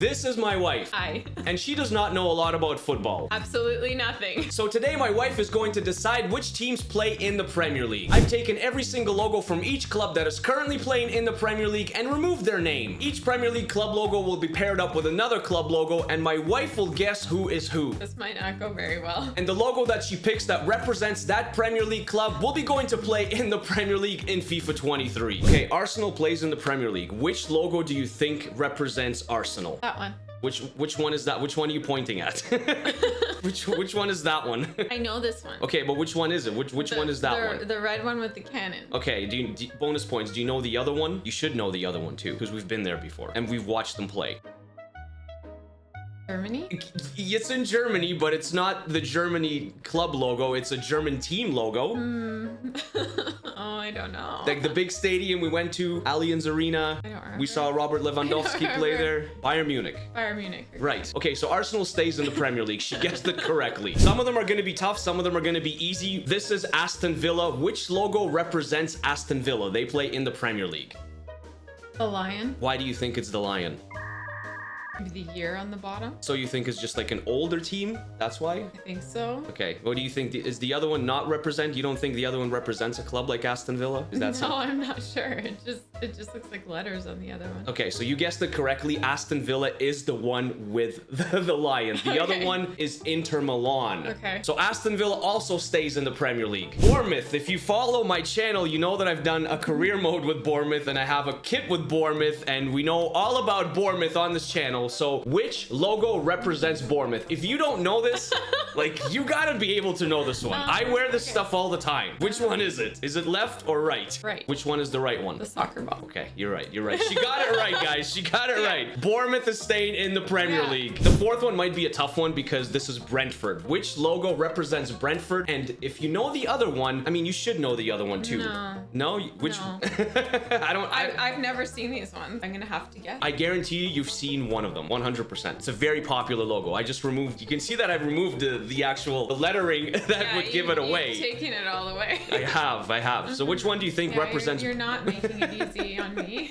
This is my wife. Hi. And she does not know a lot about football. Absolutely nothing. So today my wife is going to decide which teams play in the Premier League. I've taken every single logo from each club that is currently playing in the Premier League and removed their name. Each Premier League club logo will be paired up with another club logo, and my wife will guess who is who. This might not go very well. And the logo that she picks that represents that Premier League club will be going to play in the Premier League in FIFA 23. Okay, Arsenal plays in the Premier League. Which logo do you think represents Arsenal? That one. Which one is that? Which one are you pointing at? which one is that one? I know this one. Okay, but which one is it? Which one is that one? The red one with the cannon. Okay, bonus points. Do you know the other one? You should know the other one too, because we've been there before and we've watched them play. Germany? It's in Germany, but it's not the Germany club logo. It's a German team logo. Oh, I don't know. Like the big stadium we went to, Allianz Arena. I don't remember. We saw Robert Lewandowski play there. Bayern Munich. Bayern Munich. Right. Okay, so Arsenal stays in the Premier League. She guessed it correctly. Some of them are going to be tough. Some of them are going to be easy. This is Aston Villa. Which logo represents Aston Villa? They play in the Premier League. The lion? Why do you think it's the lion? Maybe the year on the bottom? So you think it's just like an older team? That's why? I think so. Okay. What do you think? Is the other one not represent? You don't think the other one represents a club like Aston Villa? Is that No, I'm not sure. It just looks like letters on the other one. Okay, so you guessed it correctly. Aston Villa is the one with the lion. The other one is Inter Milan. Okay. So Aston Villa also stays in the Premier League. Bournemouth. If you follow my channel, you know that I've done a career mode with Bournemouth and I have a kit with Bournemouth, and we know all about Bournemouth on this channel. So which logo represents Bournemouth? If you don't know this, like, you gotta be able to know this one. I wear this stuff all the time. Which one is it? Is it left or right? Right. Which one is the right one? The soccer ball. Okay, you're right. You're right. She got it right, guys. She got it right. Bournemouth is staying in the Premier League. The fourth one might be a tough one because this is Brentford. Which logo represents Brentford? And if you know the other one, I mean, you should know the other one too. No. No? Which? No. I've never seen these ones. I'm gonna have to guess. I guarantee you've seen one of them. 100%. It's a very popular logo. I just removed. You can see that I've removed the actual lettering that would give it away. You've taken it all away. I have. So which one do you think represents? You're not making it easy on me.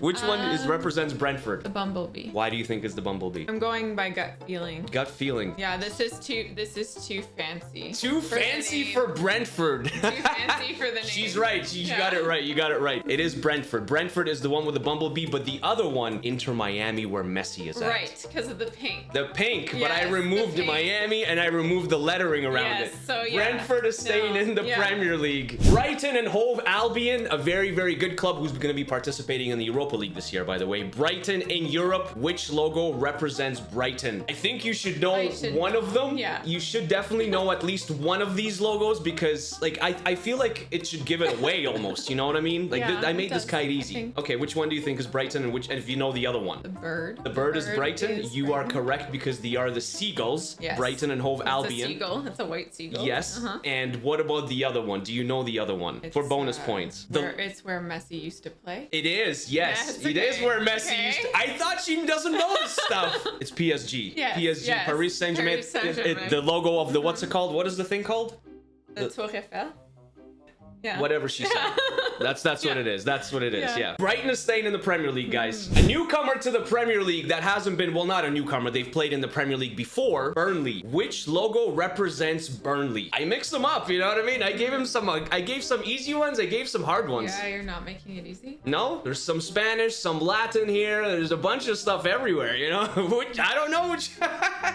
Which one represents Brentford? The bumblebee. Why do you think is the bumblebee? I'm going by gut feeling. Gut feeling. Yeah, this is too fancy. Too fancy for Brentford. Too fancy for the name. She's right. You got it right. You got it right. It is Brentford. Brentford is the one with the bumblebee, but the other one, Inter Miami, where Messi is at. Right, because of the pink. The pink, but Yes, I removed the pink. Miami and I removed the lettering around Yes, it. so yeah. Brentford is staying in the Premier League. Brighton and Hove Albion, a very, very good club who's going to be participating in the Europa League this year, by the way. Brighton in Europe. Which logo represents Brighton? I think you should know one of them. Yeah. You should definitely know at least one of these logos because, like, I feel like it should give it away almost. You know what I mean? Like, Yeah, I made it this does, quite I easy. think. Okay, which one do you think is Brighton, and if you know the other one? The bird. The bird is Brighton. is You are Brighton. correct because they are the seagulls. Yes. Brighton and Hove Albion. It's a seagull. It's a white seagull. Yes. Uh-huh. And what about the other one? Do you know the other one? For bonus points. It's where Messi used to play. It is, yes. Yes, It is okay, where Messi okay. used to. I thought she doesn't know this stuff. It's PSG. Yes, PSG. yes. Paris Saint-Germain. Paris Saint-Germain. The logo of the, what's it called? What is the thing called? The Tour Eiffel. Yeah. Whatever she said. That's what it is. That's what it is. Yeah. Yeah. Brighton is staying in the Premier League, guys. A newcomer to the Premier League that hasn't been, well, not a newcomer. They've played in the Premier League before. Burnley. Which logo represents Burnley? I mixed them up. You know what I mean? I gave some easy ones. I gave some hard ones. Yeah, you're not making it easy. No, there's some Spanish, some Latin here. There's a bunch of stuff everywhere, you know? Which I don't know which.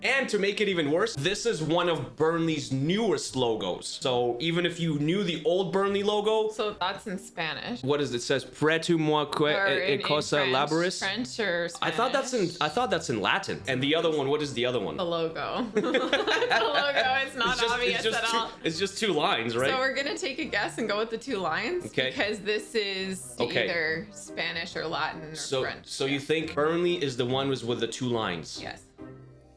And to make it even worse, this is one of Burnley's newest logos. So even if you knew the old Burnley logo, So that's in Spanish. what is it? It says "Prêtez-moi Or cosa French, laboris." French or Spanish. I thought that's in Latin. And the other one, what is the other one? The logo. The logo is not obvious at all. It's just two lines, right? So we're gonna take a guess and go with the two lines. Okay. Because this is either Spanish or Latin or French. So you think Burnley is the one with the two lines? Yes.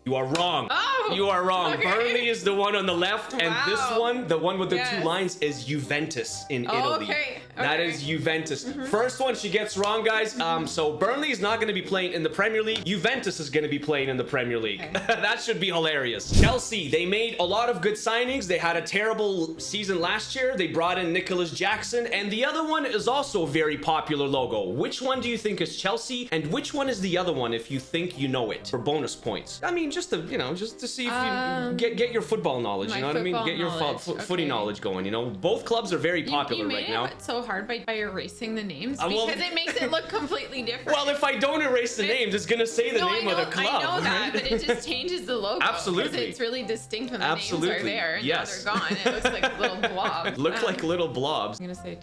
You are wrong. Oh, You are wrong. okay. Burnley is the one on the left, and this Wow. one, the one with the two Yes. lines, is Juventus in Italy. Okay. That is Juventus. First one she gets wrong, guys. So Burnley is not going to be playing in the Premier League. Juventus is going to be playing in the Premier League. Okay. That should be hilarious. Chelsea, they made a lot of good signings. They had a terrible season last year. They brought in Nicholas Jackson, and the other one is also a very popular logo. Which one do you think is Chelsea, and which one is the other one if you think you know it, for bonus points? I mean, just to, you know, just to see if you get your football knowledge, you know what I mean? Get your footy knowledge going, you know? Both clubs are very popular right now. You made it so hard by erasing the names well, because it makes it look completely different. Well, if I don't erase the names, it's gonna say the name of the club. I know that, but it just changes the logo. Absolutely. Because it's really distinct when the names are there and yes. now they're gone. It looks like little blobs. Look like little blobs. I'm gonna say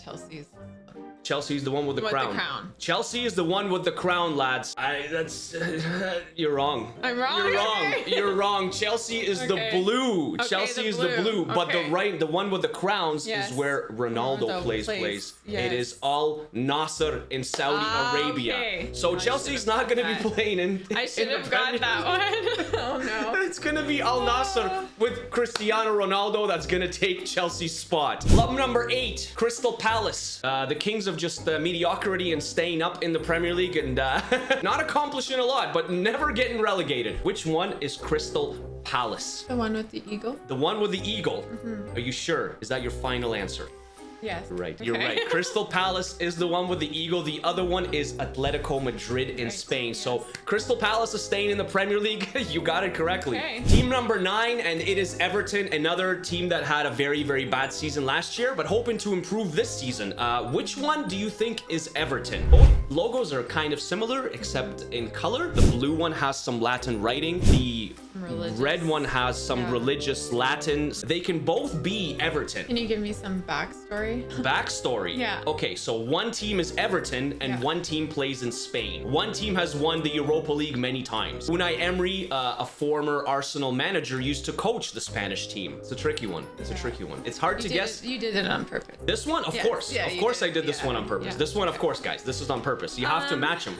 Chelsea's the one with the crown. Chelsea is the one with the crown, lads. You're wrong. I'm wrong. You're wrong. You're wrong. Chelsea is the blue. Okay, Chelsea is the blue. But the one with the crowns is where Ronaldo plays. Yes. It is Al Nasser in Saudi Arabia. Okay. So Chelsea's not going to be playing in. I should have got that one. Oh no. It's going to be Al Nasser with Cristiano Ronaldo that's going to take Chelsea's spot. Club number 8, Crystal Palace. The kings of just mediocrity and staying up in the Premier League and not accomplishing a lot, but never getting relegated. Which one is Crystal Palace? The one with the eagle? The one with the eagle. Are you sure? Is that your final answer? Yes. Right. You're right. Crystal Palace is the one with the eagle. The other one is Atletico Madrid in Spain. Yes. So Crystal Palace is staying in the Premier League. You got it correctly. Okay. Team number 9, and it is Everton, another team that had a very, very bad season last year, but hoping to improve this season. Which one do you think is Everton? Both logos are kind of similar, except in color. The blue one has some Latin writing. The red one has some religious Latin. They can both be Everton. Can you give me some backstory? Backstory? Yeah. Okay, so one team is Everton and one team plays in Spain. One team has won the Europa League many times. Unai Emery, a former Arsenal manager, used to coach the Spanish team. It's a tricky one. It's a tricky one. It's hard to guess. You did it on purpose. This one? Of course. Yeah, of course I did this one on purpose. Yeah. This one, of course, guys. This is on purpose. You have to match them.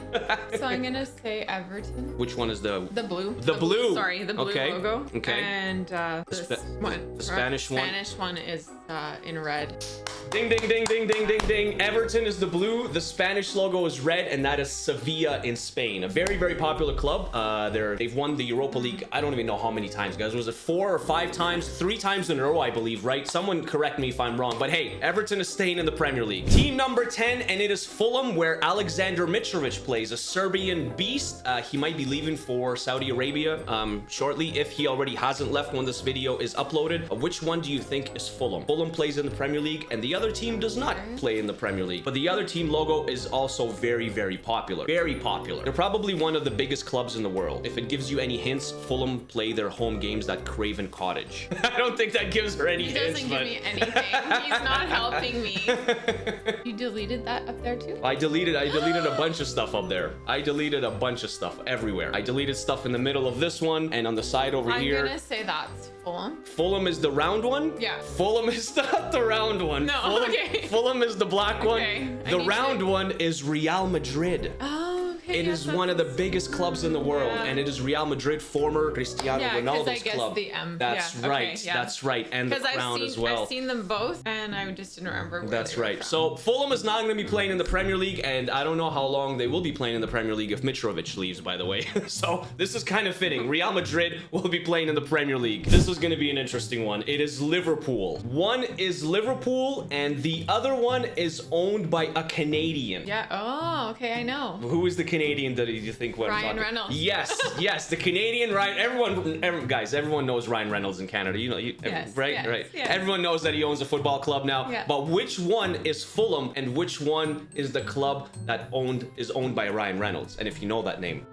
So I'm gonna say Everton. Which one is the blue? The blue. Sorry, the blue logo. Okay. And this one. The Spanish one. Spanish one is in red. Ding, ding, ding, ding, ding, ding, ding. Everton is the blue. The Spanish logo is red, and that is Sevilla in Spain. A very, very popular club. They've won the Europa League. I don't even know how many times, guys. Was it 4 or 5 times? 3 times in a row, I believe, right? Someone correct me if I'm wrong. But hey, Everton is staying in the Premier League. Team number 10, and it is Fulham, where Alexander Mitrovic plays, a Serbian beast. He might be leaving for Saudi Arabia shortly, if he already hasn't left when this video is uploaded. Which one do you think is Fulham? Fulham plays in the Premier League, and the other team does not play in the Premier League. But the other team logo is also very, very popular. Very popular. They're probably one of the biggest clubs in the world. If it gives you any hints, Fulham play their home games at Craven Cottage. I don't think that gives her any hints. He doesn't give me anything. He's not helping me. You deleted that up there too? I deleted a bunch of stuff up there. I deleted a bunch of stuff everywhere. I deleted stuff in the middle of this one and on the side over here. I'm gonna say that's Fulham. Fulham is the round one? Yeah. Fulham is not the round one. No, Fulham is the black one. Okay. The round one is Real Madrid. Oh, okay. It is one of the biggest clubs in the world, and it is Real Madrid, former Cristiano Ronaldo's club. The M. That's right. Okay, That's right. And the crown as well. I've seen them both, and I just didn't remember where That's they were right. from. So Fulham is not going to be playing in the Premier League, and I don't know how long they will be playing in the Premier League if Mitrovic leaves, by the way. So this is kind of fitting. Real Madrid will be playing in the Premier League. This is going to be an interesting one. It is Liverpool. One is Liverpool, and the other one is owned by a Canadian. Yeah. Oh, okay. I know. Who is the Canadian that you think what Ryan I'm talking? Reynolds. Yes, the Canadian Ryan. Everyone knows Ryan Reynolds in Canada. You know, right? Yes. Everyone knows that he owns a football club now. Yeah. But which one is Fulham, and which one is the club that is owned by Ryan Reynolds? And if you know that name.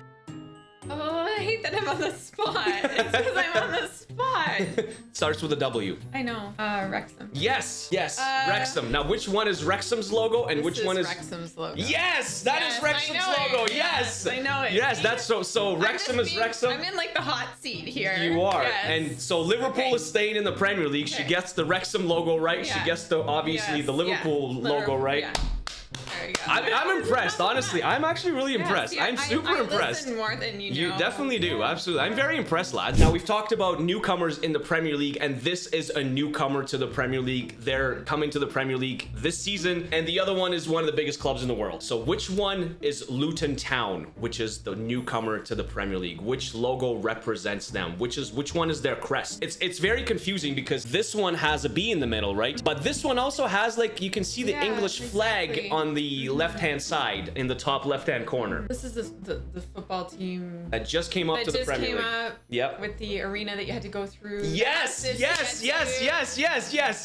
Oh, I hate that I'm on the spot. It's because I'm on the spot. Starts with a W. I know. Wrexham. Yes. Wrexham. Now, which one is Wrexham's logo, and which one is Wrexham's logo? Yes, that is Wrexham's logo. Yes, I know it. Yes, that's so. Wrexham is Wrexham. I'm in like the hot seat here. You are, yes. and so Liverpool is staying in the Premier League. She gets the Wrexham logo right. Yeah. She gets the obviously the Liverpool logo right. Yeah. Okay, yeah. I'm impressed, honestly. I'm actually really impressed. See, I'm super impressed. I listen more than you know. You definitely do, absolutely. I'm very impressed, lads. Now, we've talked about newcomers in the Premier League, and this is a newcomer to the Premier League. They're coming to the Premier League this season, and the other one is one of the biggest clubs in the world. So which one is Luton Town, which is the newcomer to the Premier League? Which logo represents them? Which one is their crest? It's very confusing because this one has a B in the middle, right? But this one also has, like, you can see the English flag on the left-hand side in the top left-hand corner. This is the football team That just came up to the Premier League. Yep. With the arena that you had to go through. Yes.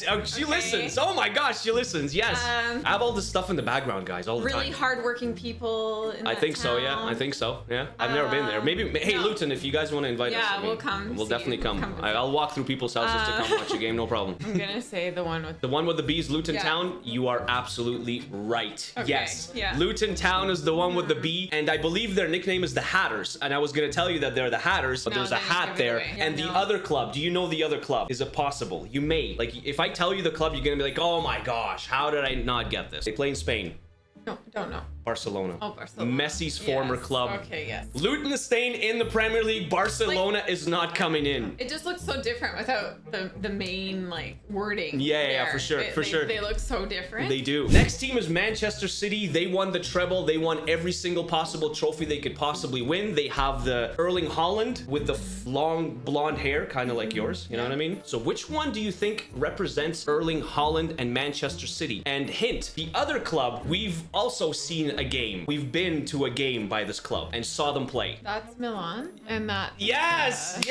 Oh, she listens. Oh my gosh, she listens. Yes. I have all this stuff in the background, guys, all the time. Really hardworking people in I think so, yeah. I think so, yeah. I've never been there. Maybe, hey, Luton, if you guys want to invite us. Yeah, we'll come. We'll definitely come. I'll walk through people's houses to come watch a game, no problem. I'm gonna say the one with The B's, Luton Town. You are absolutely right. Okay, Yes. yeah. Luton Town is the one with the B, and I believe their nickname is the Hatters. And I was gonna tell you that they're the Hatters, but No, there's a then hat give it there. away. Yeah, And the no. other club, do you know the other club? Is it possible? You may. Like, if I tell you the club, you're gonna be like, oh my gosh, how did I not get this? They play in Spain. No, don't know. Barcelona. Oh, Barcelona. Messi's former Yes. club. Okay, yes. Luton is staying in the Premier League. Barcelona is not coming in. It just looks so different without the main like wording. Yeah, there. for sure, for sure. They look so different. They do. Next team is Manchester City. They won the treble. They won every single possible trophy they could possibly win. They have the Erling Haaland with the long blonde hair, kind of like yours. You know what I mean? So which one do you think represents Erling Haaland and Manchester City? And hint, the other club, we've also seen a game. We've been to a game by this club and saw them play. That's Milan, and that. Yes.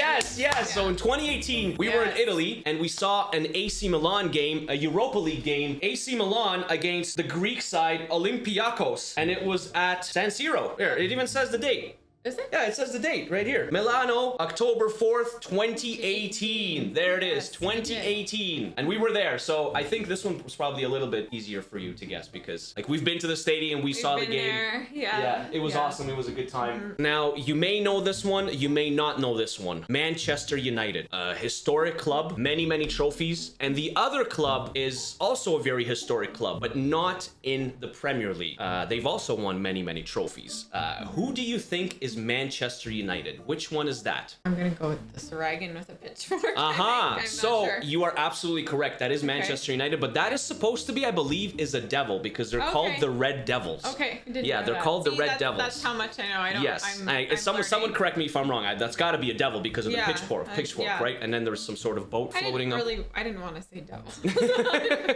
So in 2018, we were in Italy and we saw an AC Milan game, a Europa League game. AC Milan against the Greek side, Olympiacos, and it was at San Siro. There, it even says the date. Is it? Yeah, it says the date right here. Milano, October 4th, 2018. There it is, 2018. And we were there, so I think this one was probably a little bit easier for you to guess because, like, we've been to the stadium, we saw the game. There. Yeah, it was awesome. It was a good time. Now, you may know this one, you may not know this one. Manchester United, a historic club, many trophies. And the other club is also a very historic club, but not in the Premier League. They've also won many trophies. Who do you think is Manchester United? Which one is that? I'm gonna go with the Saragan with a pitchfork. So you are absolutely correct. That is Manchester United, but that is supposed to be, I believe, is a devil because they're called the Red Devils. Okay. I didn't Yeah, know they're that. call the See, Red Devils. That's how much I know. I don't. Yes. I'm Someone learning. correct me if I'm wrong. That's got to be a devil because of the pitchfork, yeah. right? And then there's some sort of boat floating up. I didn't want to say devil.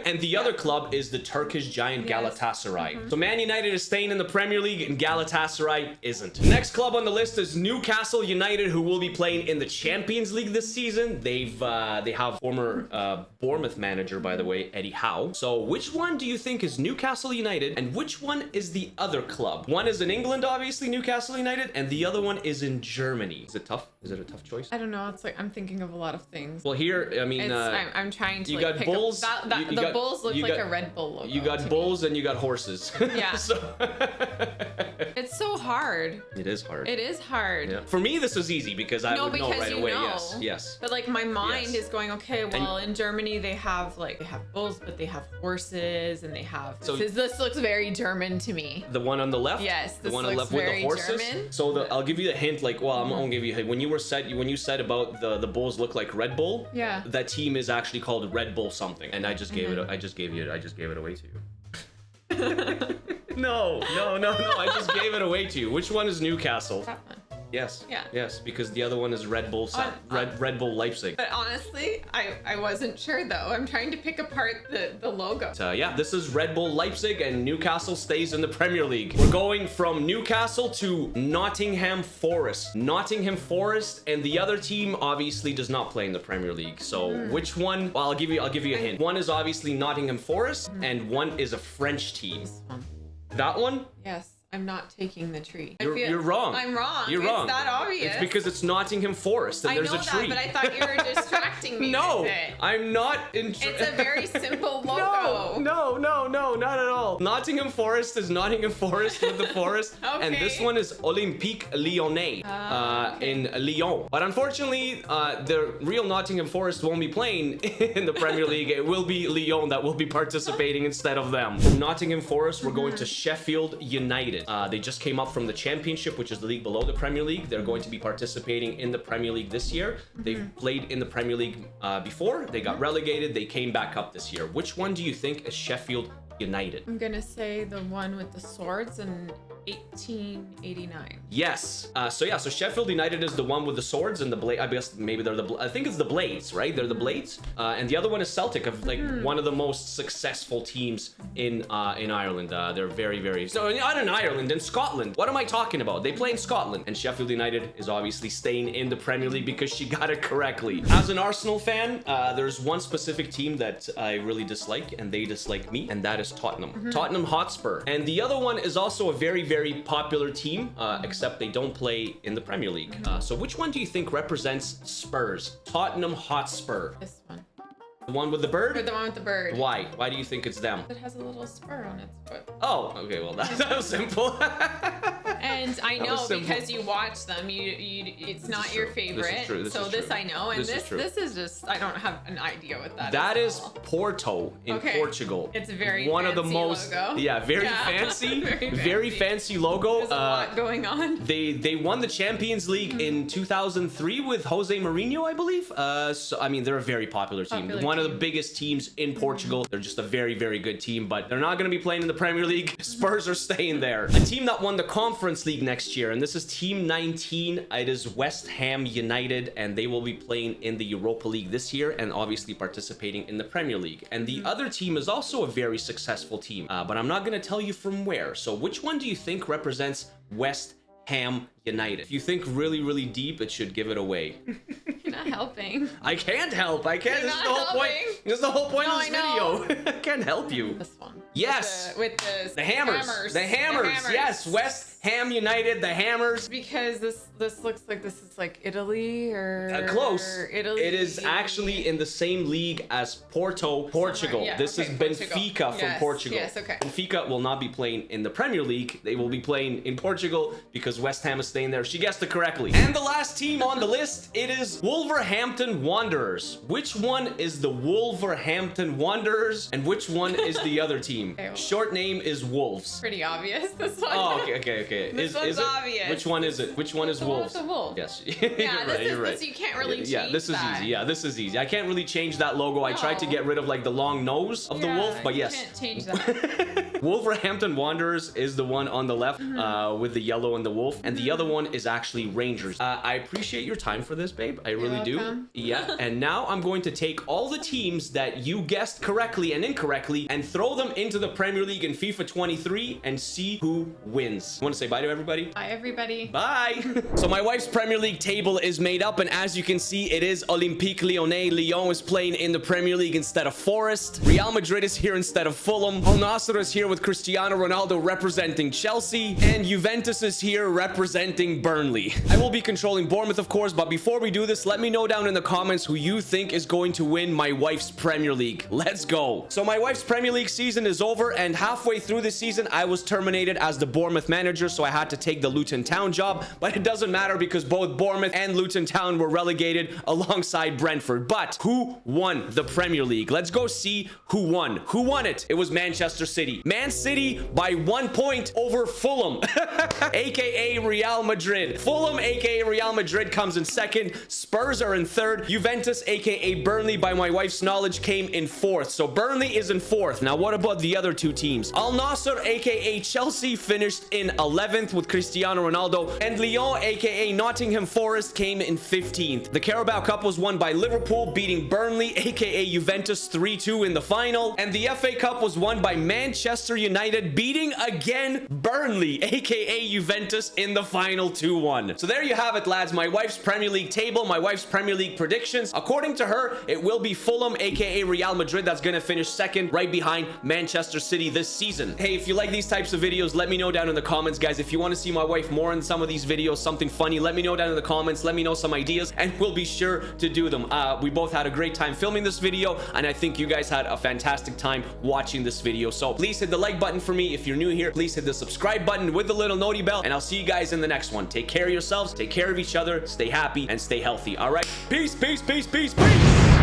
And the other club is the Turkish giant Galatasaray. So Man United is staying in the Premier League and Galatasaray isn't. Next club on the list is Newcastle United, who will be playing in the Champions League this season. They have former Bournemouth manager, by the way, Eddie Howe. So which one do you think is Newcastle United and which one is the other club? One is in England, obviously, Newcastle United, and the other one is in Germany. Is it tough? Is it a tough choice? I don't know. It's like I'm thinking of a lot of things. Well, here, I mean, I'm trying to. you like, got pick bulls. Up, you the got- bulls look you like got- a Red Bull logo. You got bulls and you got horses. Yeah. So It's so hard. it is hard. It is hard. Yeah. For me, this was easy because I would know because right you away. know. Yes. But like my mind Yes. is going, okay, well in Germany they have bulls, but they have horses and they have. So- This looks very German to me. The one on the left. Yes, The this one on the looks left with the very horses. German. So I'll give you a hint. Like, well, I'm gonna give you a hint. When you said about the bulls look like Red Bull. Yeah. That team is actually called Red Bull something, and I just gave it. I just gave it away to you. No. I just gave it away to you. Which one is Newcastle? That one. Yes. Yeah. Yes, because the other one is Red Bull. Red Bull Leipzig. But honestly, I wasn't sure though. I'm trying to pick apart the logo. Yeah, this is Red Bull Leipzig, and Newcastle stays in the Premier League. We're going from Newcastle to Nottingham Forest. Nottingham Forest, and the other team obviously does not play in the Premier League. So which one? Well, I'll give you a hint. One is obviously Nottingham Forest, and one is a French team. This one. That one? Yes. I'm not taking the tree. You're wrong. I'm wrong. You're wrong. It's that obvious. It's because it's Nottingham Forest and there's a tree. I know that, but I thought you were distracting me No, with it. I'm not. It's a very simple logo. No, not at all. Nottingham Forest is Nottingham Forest with the forest, Okay. and this one is Olympique Lyonnais Okay. in Lyon. But unfortunately, the real Nottingham Forest won't be playing in the Premier League. It will be Lyon that will be participating instead of them. From Nottingham Forest, we're going to Sheffield United. They just came up from the Championship, which is the league below the Premier League. They're going to be participating in the Premier League this year. They've played in the Premier League before. They got relegated. They came back up this year. Which one do you think is Sheffield United? I'm gonna say the one with the swords in 1889. Yes. So Sheffield United is the one with the swords and the blade. I guess maybe they're I think it's the Blades, right? They're the Blades. And the other one is Celtic, of like one of the most successful teams in Ireland. They're very so not in Ireland, in Scotland. What am I talking about? They play in Scotland, and Sheffield United is obviously staying in the Premier League because she got it correctly. As an Arsenal fan, there's one specific team that I really dislike, and they dislike me, and that is Tottenham. Tottenham Hotspur. And the other one is also a very popular team, except they don't play in the Premier League. So which one do you think represents Spurs? Tottenham Hotspur. This one. The one with the bird? Or the one with the bird. Why? Why do you think it's them? It has a little spur on its foot. Oh, okay, well that was simple. And I That know was simple. because you watch them, it's not your true. favorite. This is true. This so is this true. I know, and This is true. this is just I don't have an idea what that is. That at is all. Porto in Okay. Portugal. It's a very one of the fancy most logo. very Yeah, fancy, very very fancy logo. There's a lot going on. They won the Champions League in 2003 with Jose Mourinho, I believe. So I mean, they're a very popular team. Popular One of team. the biggest teams in Portugal. They're just a very good team, but they're not going to be playing in the Premier League. Spurs are staying there. A team that won the Conference League next year, and this is Team 19. It is West Ham United, and they will be playing in the Europa League this year and obviously participating in the Premier League. And the other team is also a very successful team, but I'm not going to tell you from where. So which one do you think represents West Ham United? If you think really deep, it should give it away. You're not helping. I can't help. I can't. You're This is not the whole point. helping. This is the whole point No, of this I know. video. I can't help you. This one. Yes. With The Hammers. The Hammers. Yes. West Ham United. The Hammers. Because this looks like this is like Italy or Close. Italy. It is actually in the same league as Porto, Portugal. Yeah, this okay, is Portugal. Benfica from Yes, Portugal. yes, okay. Benfica will not be playing in the Premier League. They will be playing in Portugal because West Ham is staying there. She guessed it correctly. And the last team on the list, it is Wolverhampton Wanderers. Which one is the Wolverhampton Wanderers and which one is the other team? Okay, well- Short name is Wolves. Pretty obvious. This one. Oh, okay. This one's it? obvious. Which one is it? Which one is the one Wolves? with the wolf. Yes. Yeah, you're right. this you can't really change Yeah, this is that. easy. Yeah, this is easy. I can't really change that logo. I tried to No. get rid of like the long nose of the wolf, but you yes. can't change that. Wolverhampton Wanderers is the one on the left with the yellow and the wolf, and the other one is actually Rangers. I appreciate your time for this, babe. I really do. welcome. Yeah, and now I'm going to take all the teams that you guessed correctly and incorrectly and throw them into the Premier League in FIFA 23 and see who wins. Want to say bye to everybody? Bye, everybody. Bye. So my wife's Premier League table is made up, and as you can see, it is Olympique Lyonnais. Lyon is playing in the Premier League instead of Forest. Real Madrid is here instead of Fulham. Al Nassr is here with Cristiano Ronaldo representing Chelsea, and Juventus is here representing Burnley. I will be controlling Bournemouth, of course, but before we do this, let me know down in the comments who you think is going to win my wife's Premier League. Let's go. So my wife's Premier League season is over, and halfway through the season, I was terminated as the Bournemouth manager, so I had to take the Luton Town job, but it doesn't matter because both Bournemouth and Luton Town were relegated alongside Brentford. But who won the Premier League? Let's go see who won. Who won it? It was Manchester City. Man City by 1 point over Fulham, aka Real Madrid. Fulham, aka Real Madrid, comes in second. Spurs are in third. Juventus, aka Burnley, by my wife's knowledge, came in fourth. So Burnley is in fourth. Now, what about the other two teams? Al Nassr, aka Chelsea, finished in 11th. 11th with Cristiano Ronaldo, and Lyon, aka Nottingham Forest, came in 15th. The Carabao Cup was won by Liverpool, beating Burnley, aka Juventus, 3-2 in the final, and the FA Cup was won by Manchester United, beating again Burnley, aka Juventus, in the final 2-1. So there you have it, lads. My wife's Premier League table, my wife's Premier League predictions. According to her, it will be Fulham, aka Real Madrid, that's gonna finish second, right behind Manchester City this season. Hey, if you like these types of videos, let me know down in the comments, guys. If you want to see my wife more in some of these videos, something funny, let me know down in the comments. Let me know some ideas, and we'll be sure to do them. We both had a great time filming this video, and I think you guys had a fantastic time watching this video. So please hit the like button for me. If you're new here, please hit the subscribe button with the little noti bell, and I'll see you guys in the next one. Take care of yourselves, take care of each other, stay happy, and stay healthy. All right, peace, peace, peace, peace, peace.